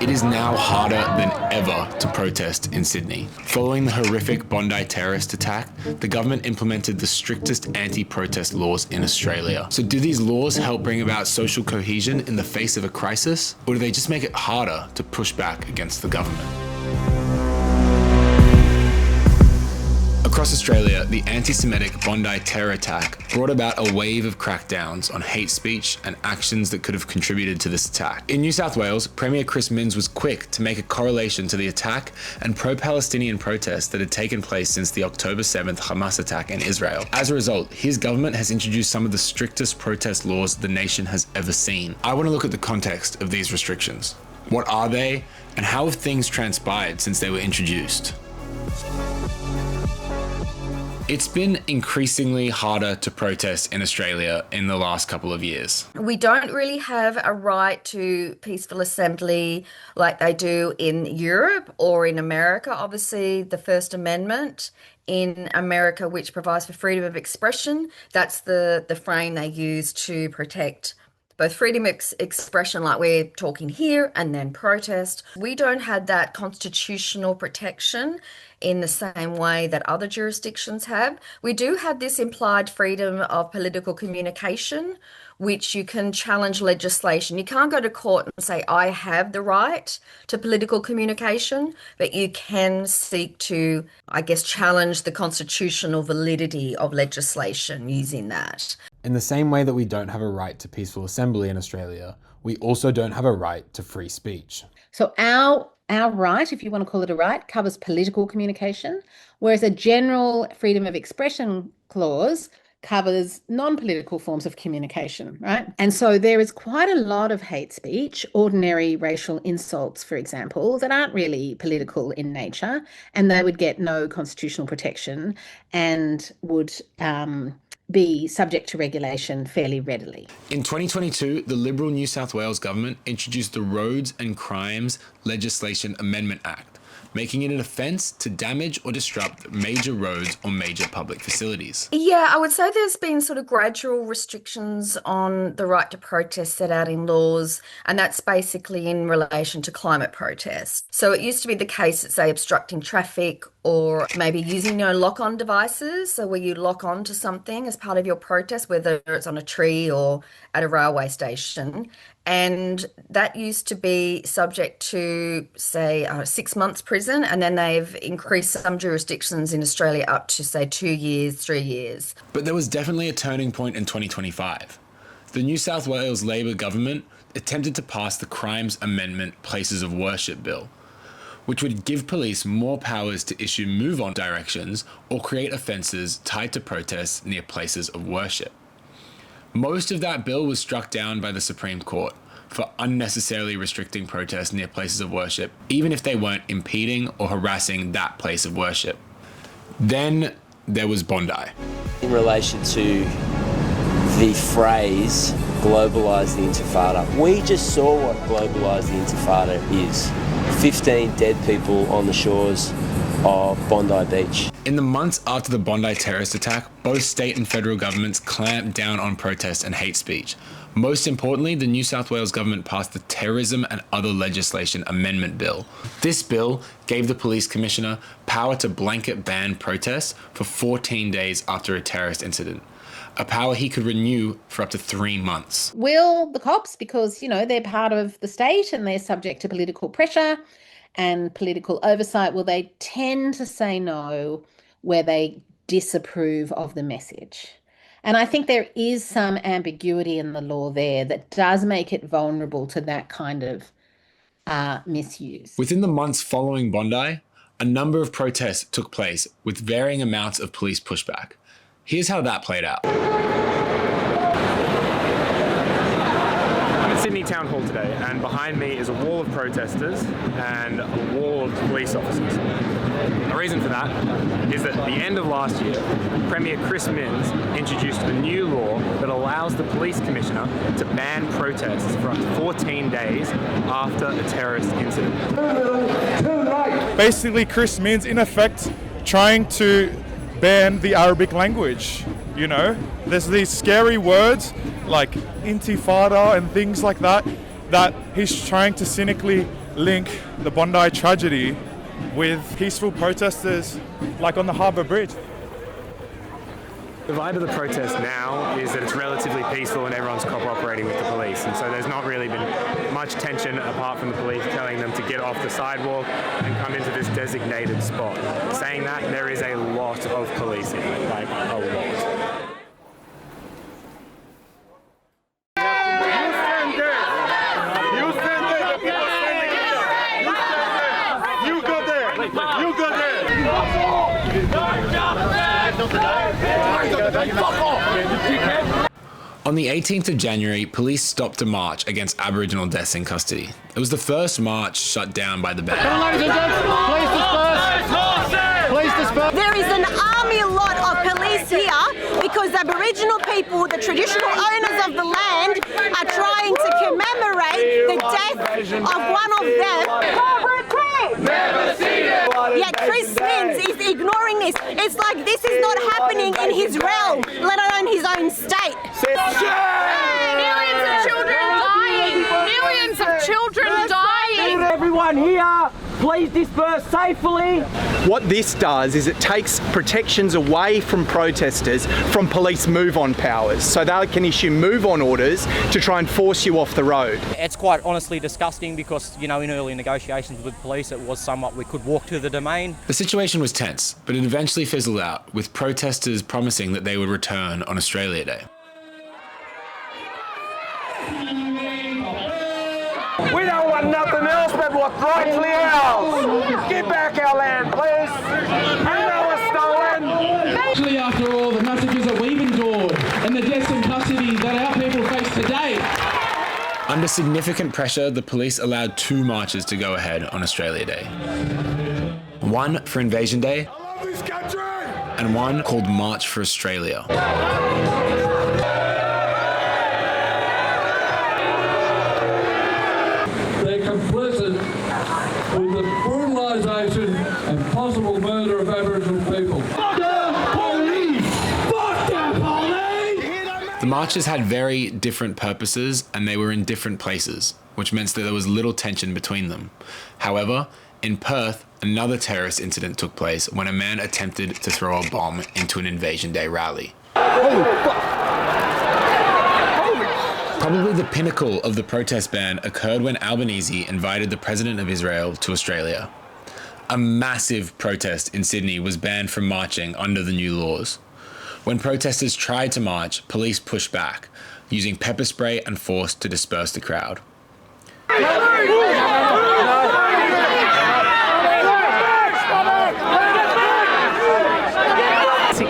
It is now harder than ever to protest in Sydney. Following the horrific Bondi terrorist attack, the government implemented the strictest anti-protest laws in Australia. So do these laws help bring about social cohesion in the face of a crisis? Or do they just make it harder to push back against the government? Across Australia, the anti-Semitic Bondi terror attack brought about a wave of crackdowns on hate speech and actions that could have contributed to this attack. In New South Wales, Premier Chris Minns was quick to make a correlation to the attack and pro-Palestinian protests that had taken place since the October 7th Hamas attack in Israel. As a result, his government has introduced some of the strictest protest laws the nation has ever seen. I want to look at the context of these restrictions. What are they, and how have things transpired since they were introduced? It's been increasingly harder to protest in Australia in the last couple of years. We don't really have a right to peaceful assembly like they do in Europe or in America. Obviously, the First Amendment in America, which provides for freedom of expression, that's the frame they use to protect both freedom of expression, like we're talking here, and then protest. We don't have that constitutional protection in the same way that other jurisdictions have. We do have this implied freedom of political communication, which you can challenge legislation. You can't go to court and say, I have the right to political communication, but you can seek to, I guess, challenge the constitutional validity of legislation using that. In the same way that we don't have a right to peaceful assembly in Australia, we also don't have a right to free speech. So our right, if you want to call it a right, covers political communication, whereas a general freedom of expression clause covers non-political forms of communication, right? And so there is quite a lot of hate speech, ordinary racial insults, for example, that aren't really political in nature, and they would get no constitutional protection and would be subject to regulation fairly readily. In 2022, the Liberal New South Wales government introduced the Roads and Crimes Legislation Amendment Act, making it an offence to damage or disrupt major roads or major public facilities. Yeah, I would say there's been sort of gradual restrictions on the right to protest set out in laws, and that's basically in relation to climate protests. So it used to be the case that, say, obstructing traffic or maybe using lock-on devices, so where you lock on to something as part of your protest, whether it's on a tree or at a railway station. And that used to be subject to, say, 6 months prison, and then they've increased some jurisdictions in Australia up to, say, 2 years, 3 years. But there was definitely a turning point in 2025. The New South Wales Labor government attempted to pass the Crimes Amendment Places of Worship Bill, which would give police more powers to issue move-on directions or create offences tied to protests near places of worship. Most of that bill was struck down by the Supreme Court for unnecessarily restricting protests near places of worship, even if they weren't impeding or harassing that place of worship. Then there was Bondi. In relation to the phrase globalise the Intifada, we just saw what globalise the Intifada is. 15 dead people on the shores of Bondi Beach. In the months after the Bondi terrorist attack, both state and federal governments clamped down on protests and hate speech. Most importantly, the New South Wales government passed the Terrorism and Other Legislation Amendment Bill. This bill gave the police commissioner power to blanket ban protests for 14 days after a terrorist incident, a power he could renew for up to 3 months. Will the cops, because, they're part of the state and they're subject to political pressure and political oversight, will they tend to say no where they disapprove of the message? And I think there is some ambiguity in the law there that does make it vulnerable to that kind of misuse. Within the months following Bondi, a number of protests took place with varying amounts of police pushback. Here's how that played out. I'm at Sydney Town Hall today, and behind me is a wall of protesters and a wall of police officers. The reason for that is that at the end of last year, Premier Chris Minns introduced a new law that allows the police commissioner to ban protests for up to 14 days after a terrorist incident. Basically, Chris Minns, in effect, trying to ban the Arabic language. There's these scary words like intifada and things like that he's trying to cynically link the Bondi tragedy with peaceful protesters like on the Harbour Bridge. The vibe of the protest now is that it's relatively peaceful and everyone's cooperating with the police, and so there's not really been much tension apart from the police telling them to get off the sidewalk and come into this designated spot. Saying that, there is a lot of policing, like a lot. On the 18th of January, police stopped a march against Aboriginal deaths in custody. It was the first march shut down by the ban. There is an army lot of police here because Aboriginal people, the traditional owners of the land, are trying to commemorate the death of one of them. Never seen it. Yet Chris Minns is ignoring this. It's like this is not happening in his realm, let alone his own state. Millions of children dying. Millions of children dying. Everyone here, please disperse safely. What this does is it takes protections away from protesters from police move-on powers, so they can issue move-on orders to try and force you off the road. It's quite honestly disgusting because, you know, in early negotiations with police, it was somewhat we could walk to the domain. The situation was tense, but it eventually fizzled out, with protesters promising that they would return on Australia Day. We don't want nothing else but what's rightfully ours. Give back our land, please. We know it's stolen. Actually, after all the messages that we've endured and the deaths in custody that our people face today. Under significant pressure, the police allowed 2 marches to go ahead on Australia Day. One for Invasion Day, and one called March for Australia. With the brutalisation and possible murder of Aboriginal people. Fuck the police! Fuck the police! The marches had very different purposes and they were in different places, which meant that there was little tension between them. However, in Perth, another terrorist incident took place when a man attempted to throw a bomb into an Invasion Day rally. Holy fuck! Probably the pinnacle of the protest ban occurred when Albanese invited the President of Israel to Australia. A massive protest in Sydney was banned from marching under the new laws. When protesters tried to march, police pushed back, using pepper spray and force to disperse the crowd.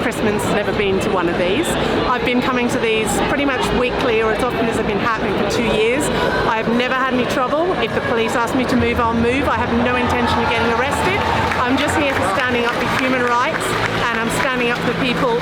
Chris Minns has never been to one of these. I've been coming to these pretty much weekly or as often as they've been happening for 2 years. I have never had any trouble. If the police ask me to move, I'll move. I have no intention of getting arrested. I'm just here for standing up for human rights, and I'm standing up for people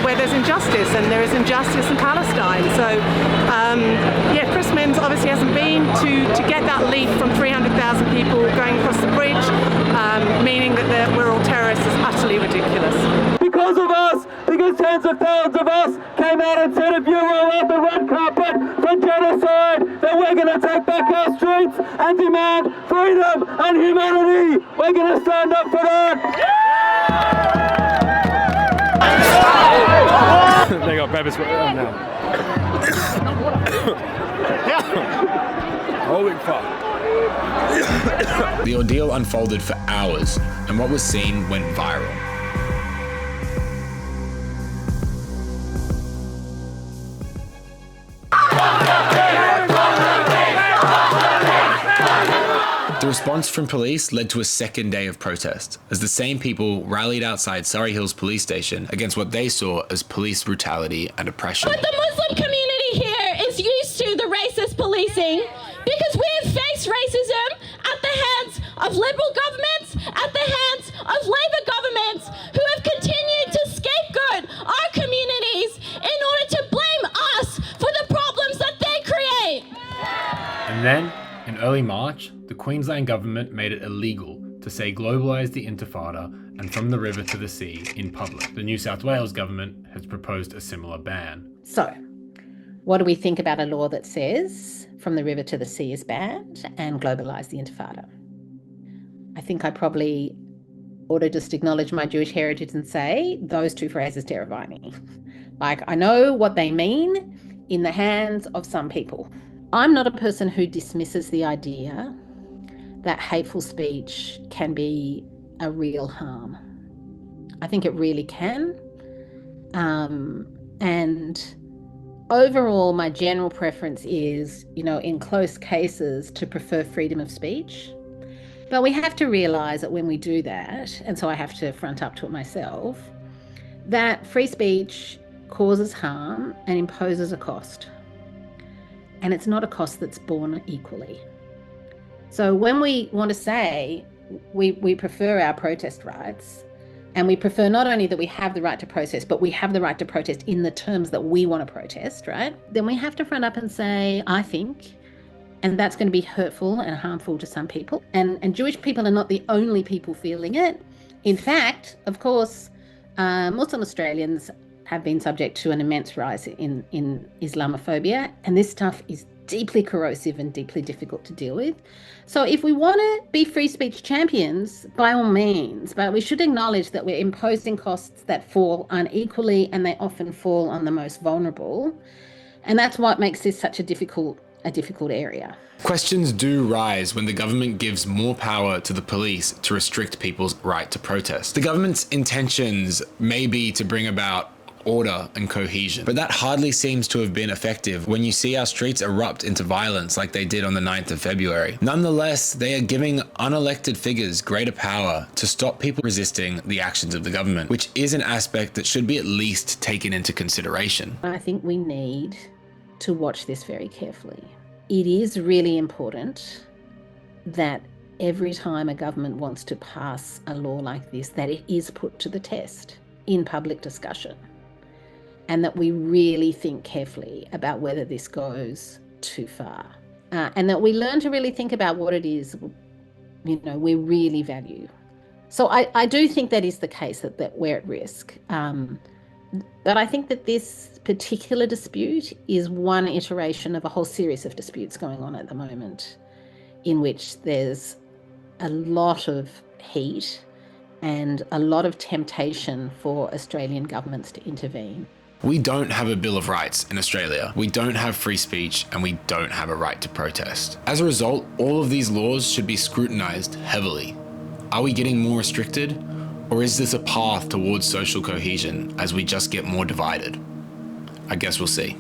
where there's injustice, and there is injustice in Palestine. So, yeah, Chris Minns obviously hasn't been to get that leaf from 300,000 people going across the bridge, meaning that we're all terrorists, is utterly ridiculous. Because of us, because tens of thousands of us came out and said if you roll out the red carpet for genocide, then we're going to take back our streets and demand freedom and humanity. We're going to stand up for that. They got pepper spray. Oh no. Holy fuck. The ordeal unfolded for hours, and what was seen went viral. The response from police led to a second day of protest, as the same people rallied outside Surrey Hills police station against what they saw as police brutality and oppression. But the Muslim community here is used to the racist policing because we have faced racism at the hands of Liberal governments, at the hands of Labor governments, who have continued to scapegoat our communities in order to blame us for the problems that they create. And then, in early March, the Queensland government made it illegal to say globalise the Intifada and from the river to the sea in public. The New South Wales government has proposed a similar ban. So, What do we think about a law that says from the river to the sea is banned and globalise the Intifada? I think I probably ought to just acknowledge my Jewish heritage and say those two phrases terrify me. Like, I know what they mean in the hands of some people. I'm not a person who dismisses the idea that hateful speech can be a real harm. I think it really can. And overall, my general preference is, in close cases, to prefer freedom of speech. But we have to realise that when we do that, and so I have to front up to it myself, that free speech causes harm and imposes a cost. And it's not a cost that's borne equally. So when we want to say we prefer our protest rights, and we prefer not only that we have the right to protest, but we have the right to protest in the terms that we want to protest, right? Then we have to front up and say, I think, and that's going to be hurtful and harmful to some people. And Jewish people are not the only people feeling it. In fact, of course, Muslim Australians have been subject to an immense rise in Islamophobia, and this stuff is deeply corrosive and deeply difficult to deal with. So if we want to be free speech champions, by all means, but we should acknowledge that we're imposing costs that fall unequally, and they often fall on the most vulnerable. And that's what makes this such a difficult area. Questions do rise when the government gives more power to the police to restrict people's right to protest. The government's intentions may be to bring about order and cohesion, but that hardly seems to have been effective when you see our streets erupt into violence like they did on the 9th of February. Nonetheless, they are giving unelected figures greater power to stop people resisting the actions of the government, which is an aspect that should be at least taken into consideration. I think we need to watch this very carefully. It is really important that every time a government wants to pass a law like this, that it is put to the test in public discussion, and that we really think carefully about whether this goes too far, and that we learn to really think about what it is, we really value. So I do think that is the case, that we're at risk. But I think that this particular dispute is one iteration of a whole series of disputes going on at the moment, in which there's a lot of heat and a lot of temptation for Australian governments to intervene. We don't have a Bill of Rights in Australia. We don't have free speech, and we don't have a right to protest. As a result, all of these laws should be scrutinised heavily. Are we getting more restricted? Or is this a path towards social cohesion as we just get more divided? I guess we'll see.